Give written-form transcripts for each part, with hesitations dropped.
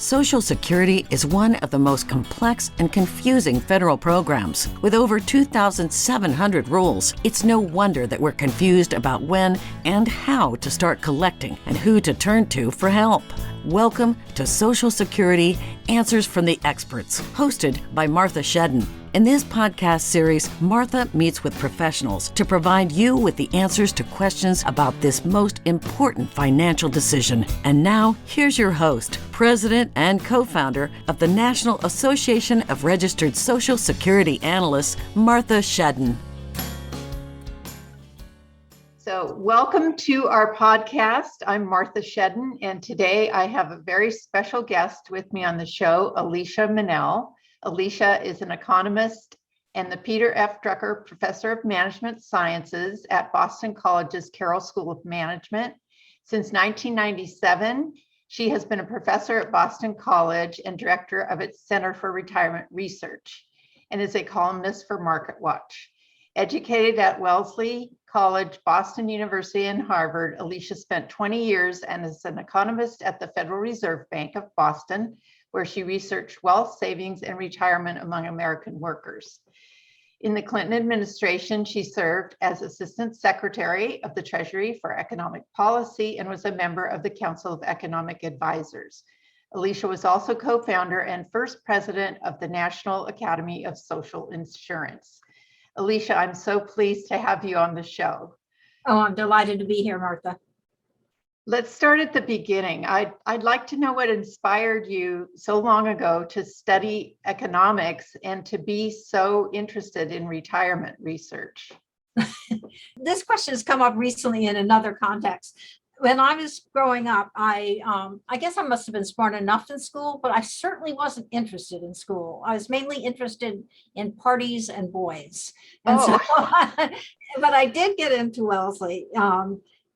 Social Security is one of the most complex and confusing federal programs. With over 2,700 rules, it's no wonder that we're confused about when and how to start collecting and who to turn to for help. Welcome to Social Security Answers from the Experts, hosted by Martha Shedden. In this podcast series, Martha meets with professionals to provide you with the answers to questions about this most important financial decision. And now, here's your host, president and co-founder of the National Association of Registered Social Security Analysts, Martha Shedden. So welcome to our podcast. I'm Martha Shedden, and today I have a very special guest with me on the show, Alicia Munnell. Alicia is an economist and the Peter F. Drucker Professor of Management Sciences at Boston College's Carroll School of Management. Since 1997, she has been a professor at Boston College and director of its Center for Retirement Research, and is a columnist for MarketWatch. Educated at Wellesley College, Boston University, and Harvard, Alicia spent 20 years and is an economist at the Federal Reserve Bank of Boston, where she researched wealth, savings, and retirement among American workers. In the Clinton administration, she served as Assistant Secretary of the Treasury for Economic Policy and was a member of the Council of Economic Advisors. Alicia was also co-founder and first president of the National Academy of Social Insurance. Alicia, I'm so pleased to have you on the show. Oh, I'm delighted to be here, Martha. Let's start at the beginning. I'd like to know what inspired you so long ago to study economics and to be so interested in retirement research. This question has come up recently in another context. When I was growing up, I guess I must have been smart enough in school, but I certainly wasn't interested in school. I was mainly interested in parties and boys. And but I did get into Wellesley.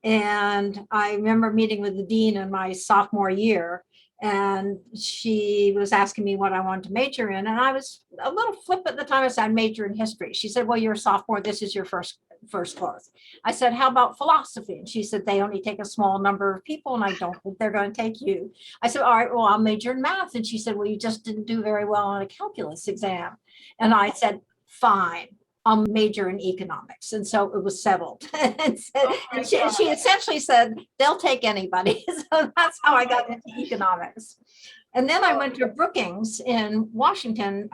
And I remember meeting with the dean in my sophomore year, and she was asking me what I wanted to major in. And I was a little flip at the time. I said, I major in history. She said, well, you're a sophomore. This is your first course. I said, how about philosophy? And she said, they only take a small number of people, and I don't think they're going to take you. I said, all right, well, I'll major in math. And she said, well, you just didn't do very well on a calculus exam. And I said, fine. I'll major in economics. And so it was settled. and she essentially said, they'll take anybody. So that's how I got into economics. And then I went to Brookings in Washington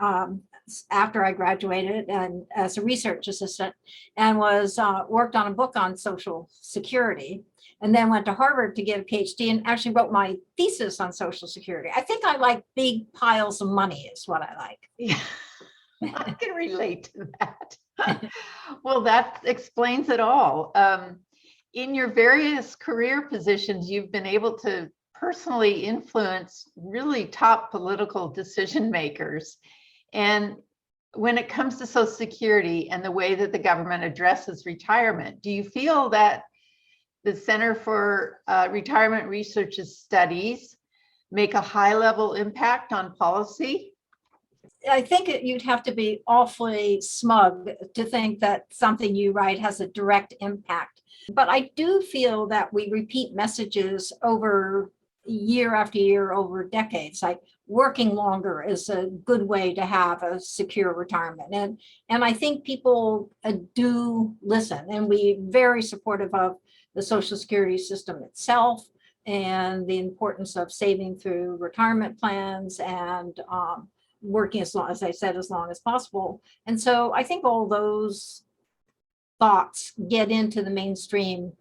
after I graduated and as a research assistant, and was worked on a book on Social Security, and then went to Harvard to get a PhD and actually wrote my thesis on Social Security. I think I like big piles of money is what I like. Yeah. I can relate to that. Well, that explains it all. In your various career positions, you've been able to personally influence really top political decision makers. And when it comes to Social Security and the way that the government addresses retirement, do you feel that the Center for Retirement Research's studies make a high-level impact on policy? I think you'd have to be awfully smug to think that something you write has a direct impact. But I do feel that we repeat messages over year after year, over decades. Like working longer is a good way to have a secure retirement. And I think people do listen, and we're very supportive of the Social Security system itself and the importance of saving through retirement plans and working as long, as I said, as long as possible. And so I think all those thoughts get into the mainstream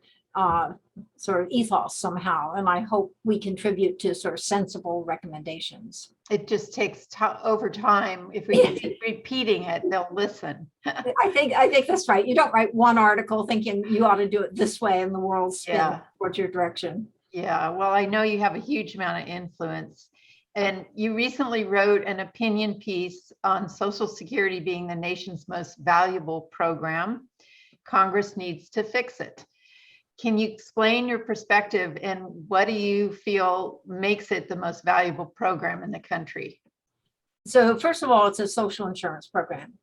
sort of ethos somehow. And I hope we contribute to sort of sensible recommendations. It just takes over time. If we keep repeating it, they'll listen. I think that's right. You don't write one article thinking you ought to do it this way and the world spin towards your direction. Yeah, well, I know you have a huge amount of influence. And you recently wrote an opinion piece on Social Security being the nation's most valuable program. Congress needs to fix it. Can you explain your perspective and what do you feel makes it the most valuable program in the country? So first of all, it's a social insurance program.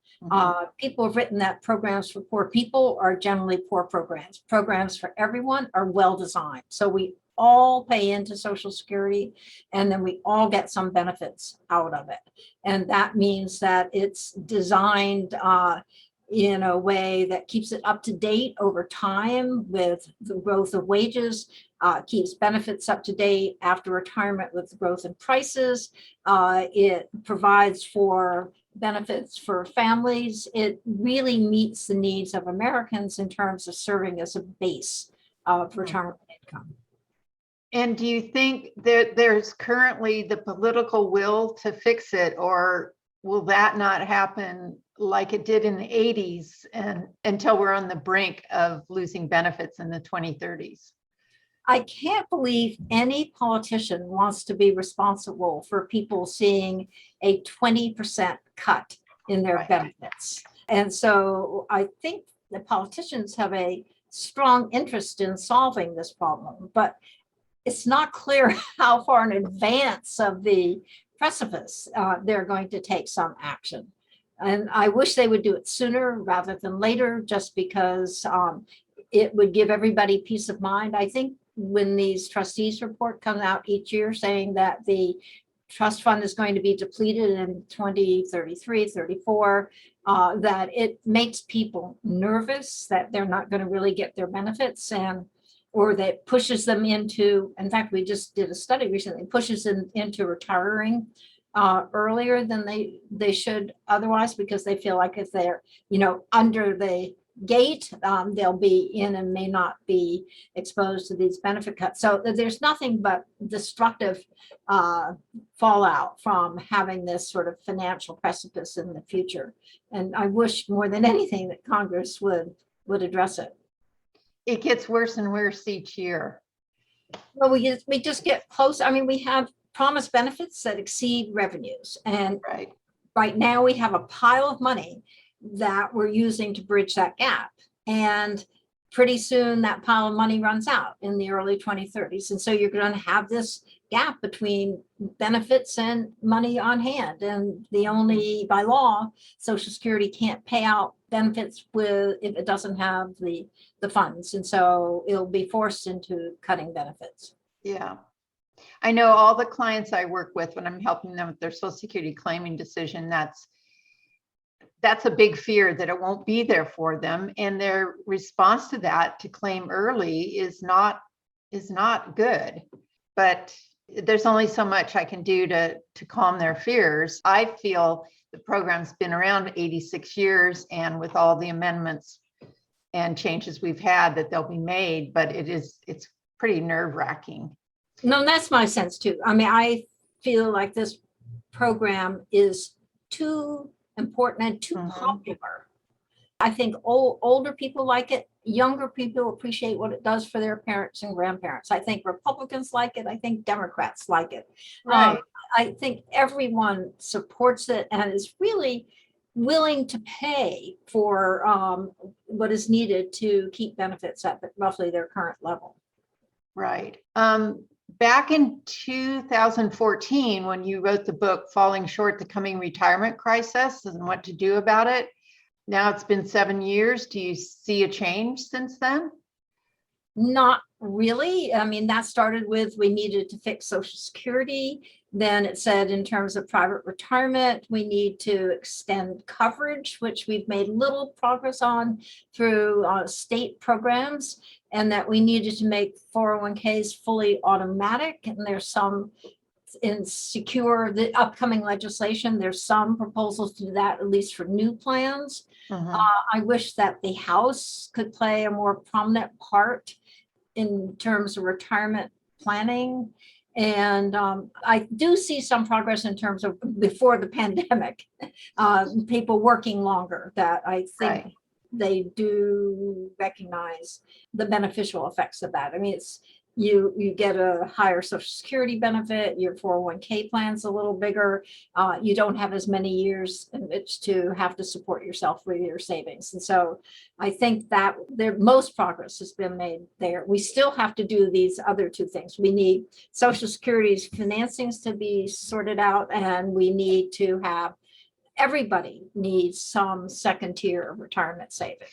People have written that programs for poor people are generally poor programs. Programs for everyone are well designed. So we all pay into Social Security, and then we all get some benefits out of it. And that means that it's designed in a way that keeps it up to date over time with the growth of wages, keeps benefits up to date after retirement with the growth in prices. It provides for benefits for families. It really meets the needs of Americans in terms of serving as a base of retirement income. And do you think that there's currently the political will to fix it, or will that not happen like it did in the 80s and until we're on the brink of losing benefits in the 2030s? I can't believe any politician wants to be responsible for people seeing a 20% cut in their benefits. And so I think the politicians have a strong interest in solving this problem, but it's not clear how far in advance of the precipice they're going to take some action. And I wish they would do it sooner rather than later, just because it would give everybody peace of mind. I think when these trustees report comes out each year saying that the trust fund is going to be depleted in 2033, 34, that it makes people nervous that they're not going to really get their benefits, or that pushes them into, in fact, we just did a study recently, pushes them into retiring earlier than they should otherwise, because they feel like if they're, under the gate, they'll be in and may not be exposed to these benefit cuts. So there's nothing but destructive fallout from having this sort of financial precipice in the future. And I wish more than anything that Congress would address it. It gets worse and worse each year. Well, we just get close. I mean, we have promised benefits that exceed revenues. And right now we have a pile of money that we're using to bridge that gap. And pretty soon that pile of money runs out in the early 2030s. And so you're going to have this gap between benefits and money on hand. And by law, Social Security can't pay out benefits if it doesn't have the funds. And so it'll be forced into cutting benefits. Yeah. I know all the clients I work with when I'm helping them with their Social Security claiming decision, that's a big fear that it won't be there for them. And their response to that, to claim early, is not good. But there's only so much I can do to calm their fears. I feel the program's been around 86 years, and with all the amendments and changes we've had, that they'll be made, but it's pretty nerve-wracking. No, that's my sense too. I mean, I feel like this program is too important and too popular. I think older people like it. Younger people appreciate what it does for their parents and grandparents. I think Republicans like it. I think Democrats like it. Right. I think everyone supports it and is really willing to pay for what is needed to keep benefits at roughly their current level. Right. Back in 2014, when you wrote the book, Falling Short, the Coming Retirement Crisis and What to Do About It, now it's been 7 years. Do you see a change since then? Not really. I mean, that started with we needed to fix Social Security. Then it said in terms of private retirement, we need to extend coverage, which we've made little progress on through state programs, and that we needed to make 401ks fully automatic. And there's some in the upcoming legislation, there's some proposals to do that, at least for new plans. I wish that the House could play a more prominent part in terms of retirement planning. And I do see some progress in terms of before the pandemic, people working longer, that I think they do recognize the beneficial effects of that. I mean, it's you get a higher Social Security benefit, your 401k plan's a little bigger, you don't have as many years in which to have to support yourself with your savings. And so I think that most progress has been made there. We still have to do these other two things. We need Social Security's financings to be sorted out, and we need to have, everybody needs some second tier retirement saving.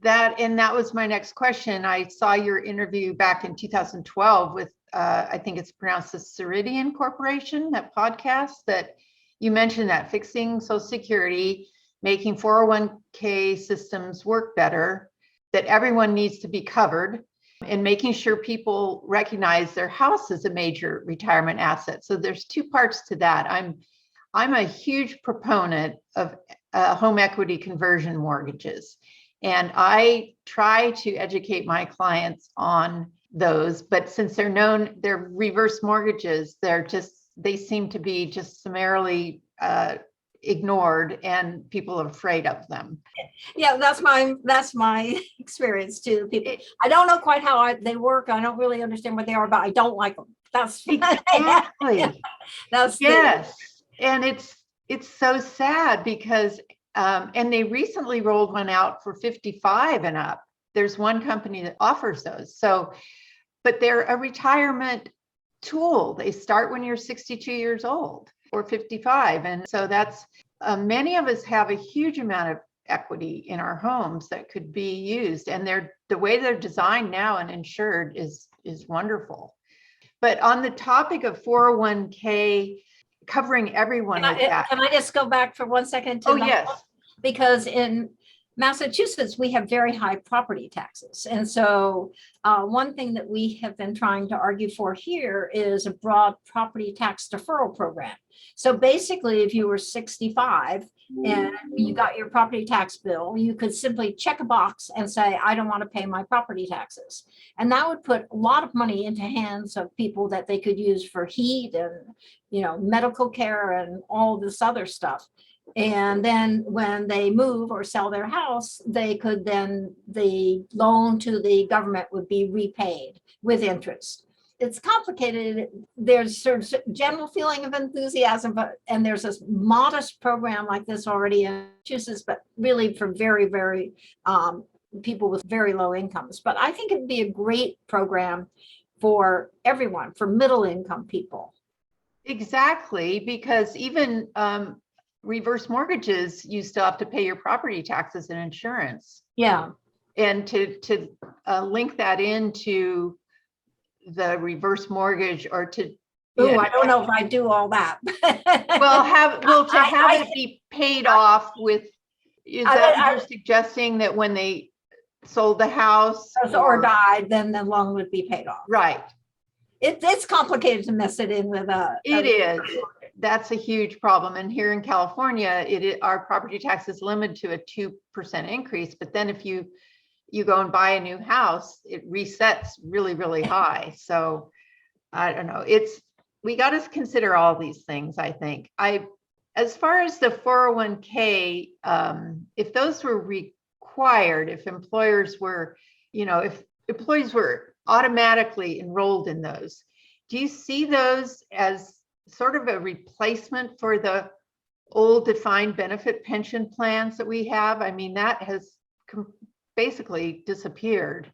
that was my next question. I saw your interview back in 2012 with, I think it's pronounced the Ceridian Corporation, that podcast that you mentioned, that fixing Social Security, making 401k systems work better, that everyone needs to be covered, and making sure people recognize their house as a major retirement asset. So there's two parts to that. I'm a huge proponent of home equity conversion mortgages. And I try to educate my clients on those, but since they're reverse mortgages, they seem to be just summarily ignored, and people are afraid of them. Yeah, that's my experience too. People, I don't know quite how they work. I don't really understand what they are, but I don't like them. That's exactly. That's yes. And it's so sad because and they recently rolled one out for 55 and up. There's one company that offers those. So, but they're a retirement tool. They start when you're 62 years old or 55. And so that's, many of us have a huge amount of equity in our homes that could be used. And the way they're designed now and insured is wonderful. But on the topic of 401k, covering everyone with that. Can I just go back for 1 second? Yes. Because in Massachusetts, we have very high property taxes. And so one thing that we have been trying to argue for here is a broad property tax deferral program. So basically, if you were 65 and you got your property tax bill, you could simply check a box and say, I don't want to pay my property taxes. And that would put a lot of money into hands of people that they could use for heat and, medical care and all this other stuff. And then when they move or sell their house, the loan to the government would be repaid with interest. It's complicated. There's sort of general feeling of enthusiasm, and there's this modest program like this already in Massachusetts, but really for very, very people with very low incomes. But I think it'd be a great program for everyone, for middle income people. Exactly, because even reverse mortgages, you still have to pay your property taxes and insurance. Yeah. And to link that into the reverse mortgage, or to I don't know if I do all that. to have it be paid off with, is that what you're suggesting, that when they sold the house or died, then the loan would be paid off? Right. It's complicated to mess it in with it is. That's a huge problem. And here in California, our property tax is limited to a 2% increase. But then if you go and buy a new house, it resets really, really high. So I don't know. We got to consider all these things, I think. As far as the 401k, if those were required, if employers were, if employees were automatically enrolled in those, do you see those as sort of a replacement for the old defined benefit pension plans that we have? I mean, that has basically disappeared.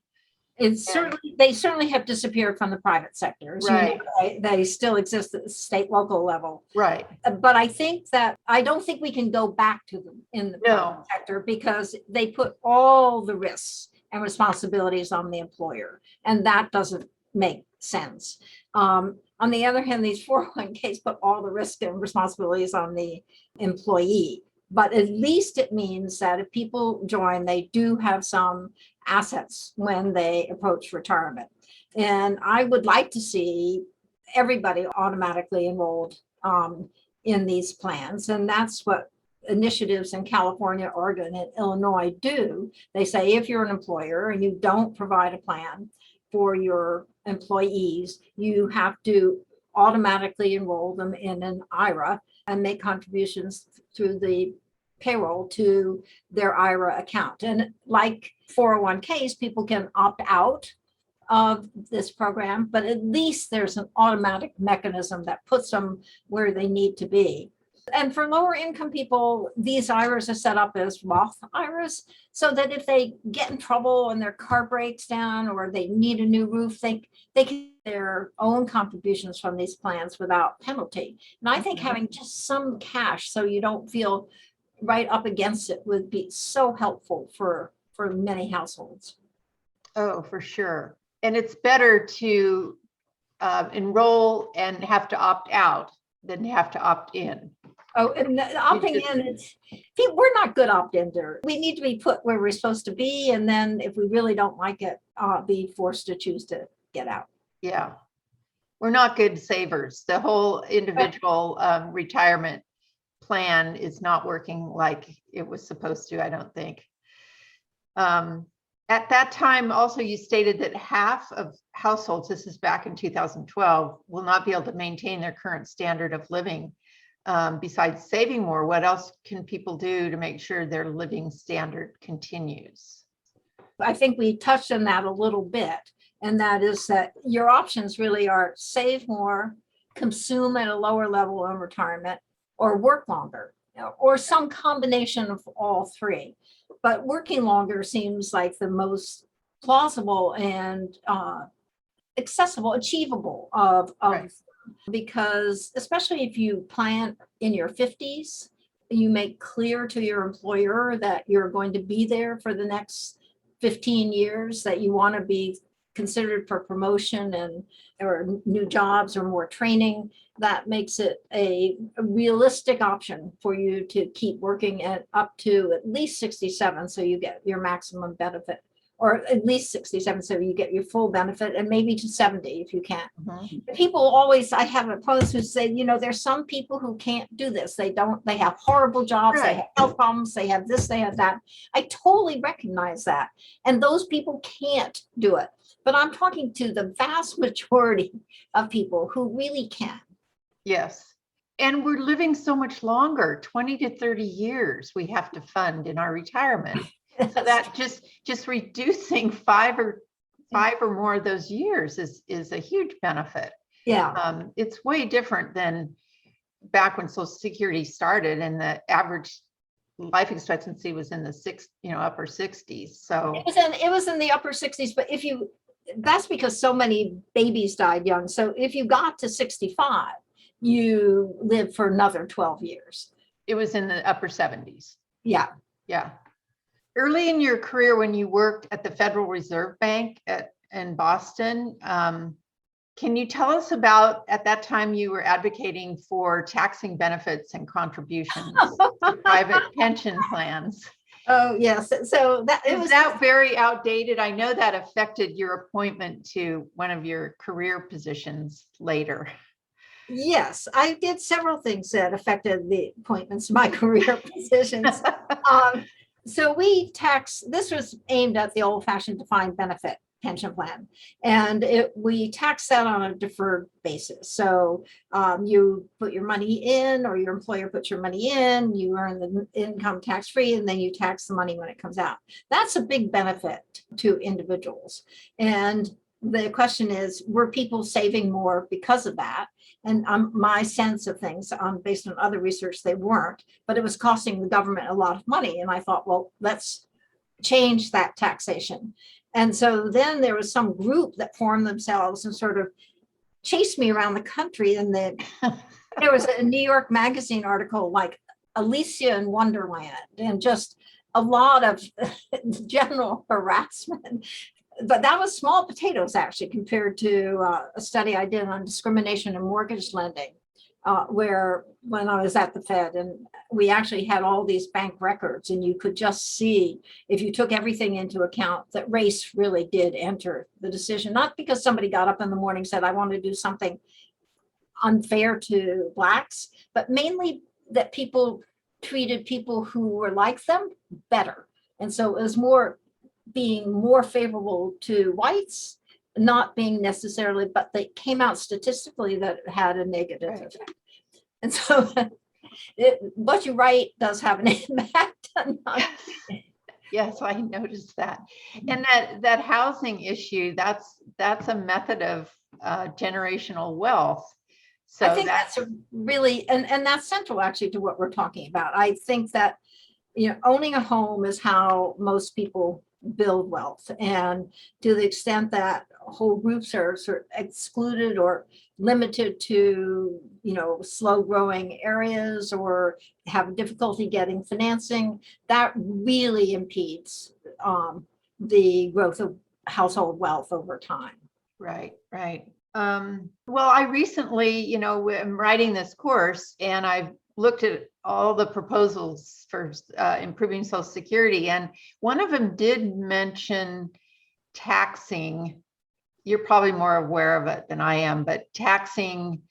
They certainly have disappeared from the private sector. Right. They still exist at the state, local level. Right. But I don't think we can go back to them in the private sector, because they put all the risks and responsibilities on the employer, and that doesn't make sense. On the other hand, these 401ks put all the risk and responsibilities on the employee. But at least it means that if people join, they do have some assets when they approach retirement. And I would like to see everybody automatically enrolled in these plans. And that's what initiatives in California, Oregon, and Illinois do. They say if you're an employer and you don't provide a plan for your employees, you have to automatically enroll them in an IRA and make contributions through the payroll to their IRA account. And like 401ks, people can opt out of this program, but at least there's an automatic mechanism that puts them where they need to be. And for lower income people, these IRAs are set up as Roth IRAs, so that if they get in trouble and their car breaks down or they need a new roof, they can their own contributions from these plans without penalty. And I think having just some cash so you don't feel right up against it would be so helpful for for many households. Oh, for sure. And it's better to enroll and have to opt out than have to opt in. Oh, and opting in, we're not good opt-iners. We need to be put where we're supposed to be. And then if we really don't like it, be forced to choose to get out. Yeah. We're not good savers. The whole individual retirement plan is not working like it was supposed to, I don't think. At that time, also, you stated that half of households, this is back in 2012, will not be able to maintain their current standard of living. Besides saving more, what else can people do to make sure their living standard continues? I think we touched on that a little bit, and that is that your options really are save more, consume at a lower level in retirement, or work longer, or some combination of all three. But working longer seems like the most plausible and accessible, achievable of Right. Because especially if you plan in your 50s, you make clear to your employer that you're going to be there for the next 15 years, that you want to be considered for promotion and or new jobs or more training. That makes it a realistic option for you to keep working at up to at least 67, so you get your maximum benefit, or at least 67, so you get your full benefit, and maybe to 70 if you can. Mm-hmm. People always, I have opponents who say, there's some people who can't do this. They have horrible jobs, Right. They have health problems, they have this, they have that. I totally recognize that. And those people can't do it. But I'm talking to the vast majority of people who really can. Yes. And we're living so much longer, 20 to 30 years we have to fund in our retirement. So that just reducing five or more of those years is a huge benefit. Yeah. It's way different than back when Social Security started, and the average life expectancy was in the upper 60s. So it was in the upper 60s, but that's because so many babies died young. So if you got to 65, you lived for another 12 years. It was in the upper 70s. Yeah. Yeah. Early in your career, when you worked at the Federal Reserve Bank in Boston, can you tell us about, at that time, you were advocating for taxing benefits and contributions to private pension plans? Oh, yes. So is that very outdated? I know that affected your appointment to one of your career positions later. Yes, I did several things that affected the appointments to my career positions. So this was aimed at the old-fashioned defined benefit pension plan, and we tax that on a deferred basis. So you put your money in, or your employer puts your money in, you earn the income tax-free, and then you tax the money when it comes out. That's a big benefit to individuals. And the question is, were people saving more because of that? And my sense of things, based on other research, they weren't, but it was costing the government a lot of money. And I thought, well, let's change that taxation. And so then there was some group that formed themselves and sort of chased me around the country. And then there was a New York Magazine article like Alicia in Wonderland, and just a lot of general harassment. But that was small potatoes, actually, compared to a study I did on discrimination in mortgage lending, where when I was at the Fed, and we actually had all these bank records, and you could just see, if you took everything into account, that race really did enter the decision. Not because somebody got up in the morning and said, I want to do something unfair to Blacks, but mainly that people treated people who were like them better. And so it was being more favorable to whites, not being necessarily, but they came out statistically that it had a negative effect. And so what you write does have an impact. Yes, I noticed that. And that housing issue, that's a method of generational wealth. So I think that's really, and that's central actually to what we're talking about. I think that, owning a home is how most people build wealth. And to the extent that whole groups are sort of excluded or limited to, slow growing areas or have difficulty getting financing, that really impedes the growth of household wealth over time. Right, right. Well, I recently, am writing this course, and I've looked at all the proposals for improving Social Security, and one of them did mention taxing. You're probably more aware of it than I am, but taxing,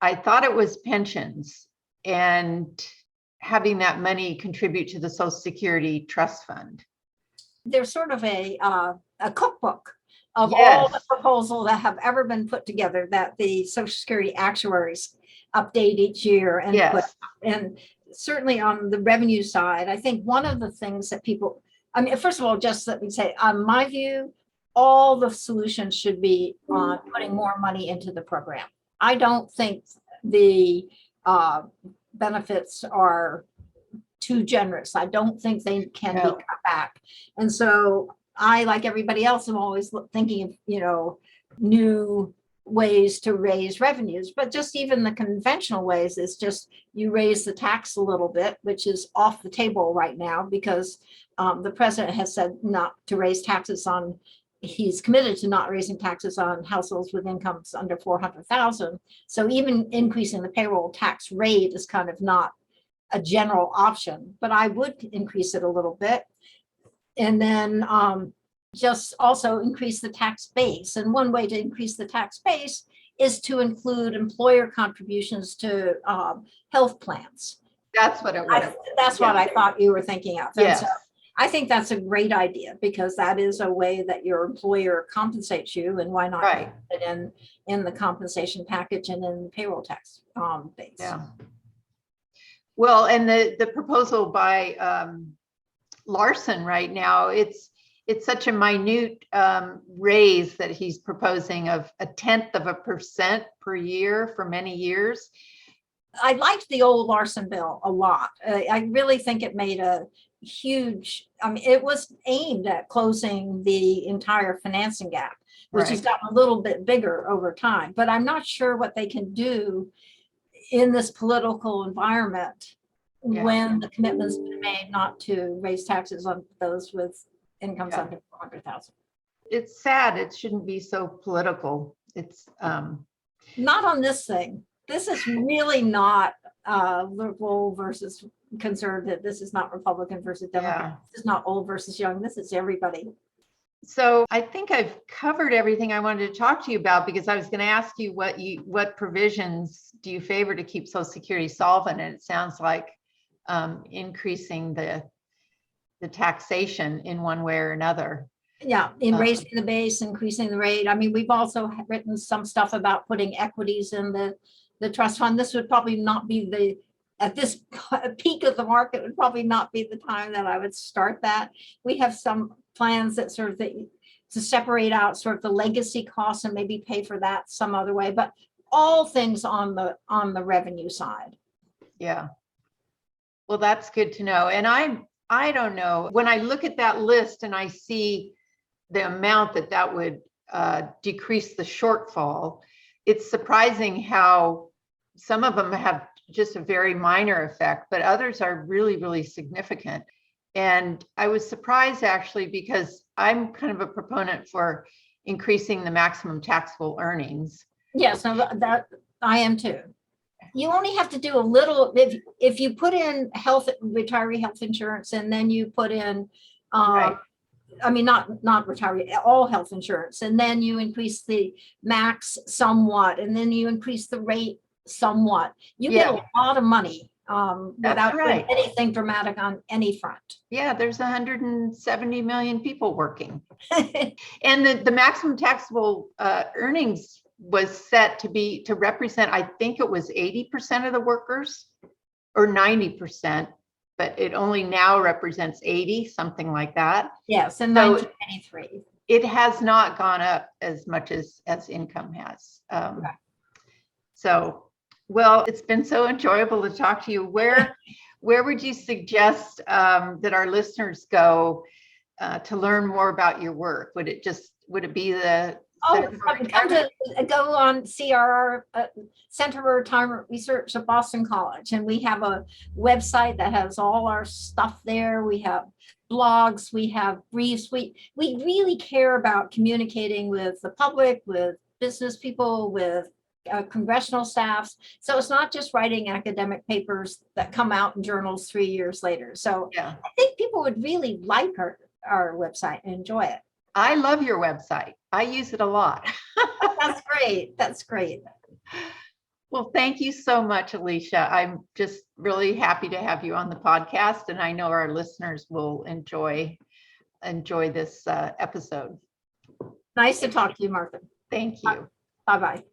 I thought it was pensions and having that money contribute to the Social Security Trust Fund. There's sort of a cookbook of Yes. all the proposals that have ever been put together that the Social Security actuaries update each year and Yes. and certainly on the revenue side, I think one of the things that people, first of all, just let me say, on my view, all the solutions should be on putting more money into the program. I don't think the benefits are too generous. I don't think they can be cut back. And so I, like everybody else, am always thinking of, new ways to raise revenues, but just even the conventional ways is just you raise the tax a little bit, which is off the table right now because the president has said not to raise taxes on, he's committed to not raising taxes on households with incomes under 400,000. So even increasing the payroll tax rate is kind of not a general option, but I would increase it a little bit. And then just also increase the tax base. And one way to increase the tax base is to include employer contributions to health plans. That's what it was. That's what I thought you were thinking of. Yes. And so I think that's a great idea because that is a way that your employer compensates you, and why not put it in the compensation package and in the payroll tax base. Yeah. Well, and the proposal by Larson right now, it's such a minute raise that he's proposing of 0.1% per year for many years. I liked the old Larson bill a lot. I really think it made a huge, it was aimed at closing the entire financing gap, which has gotten a little bit bigger over time, but I'm not sure what they can do in this political environment when the commitment's been made not to raise taxes on those with incomes under 400,000. It's sad. It shouldn't be so political. It's not on this thing. This is really not liberal versus conservative. This is not Republican versus Democrat. This is not old versus young. This is everybody. So I think I've covered everything I wanted to talk to you about, because I was going to ask you what provisions do you favor to keep Social Security solvent, and it sounds like increasing the taxation in one way or another. Yeah, in raising the base, increasing the rate. We've also written some stuff about putting equities in the trust fund. This would probably not be at this peak of the market, would probably not be the time that I would start that. We have some plans that sort of to separate out sort of the legacy costs and maybe pay for that some other way, but all things on the revenue side. Yeah. Well, that's good to know. And I don't know, when I look at that list and I see the amount that would decrease the shortfall, it's surprising how some of them have just a very minor effect, but others are really, really significant. And I was surprised actually, because I'm kind of a proponent for increasing the maximum taxable earnings. Yes, that I am too. You only have to do a little, if you put in retiree health insurance, and then you put in, not retiree, all health insurance, and then you increase the max somewhat, and then you increase the rate somewhat, you get a lot of money without doing anything dramatic on any front. Yeah, there's 170 million people working. And the maximum taxable earnings was set to represent, I think it was 80% of the workers or 90%, but it only now represents 80, something like that. Yes, in 1993. It has not gone up as much as income has. So, well, it's been so enjoyable to talk to you. Where would you suggest that our listeners go to learn more about your work? Would it just would it be the Oh, Center for come Retirement? to go on CRR, Center for Retirement Research at Boston College, and we have a website that has all our stuff there. We have blogs, we have briefs. We really care about communicating with the public, with business people, with congressional staffs. So it's not just writing academic papers that come out in journals 3 years later. So Yeah, I think people would really like our website and enjoy it. I love your website. I use it a lot. That's great. That's great. Well, thank you so much, Alicia. I'm just really happy to have you on the podcast, and I know our listeners will enjoy this episode. Nice to talk to you, Martha. Thank you. Bye-bye.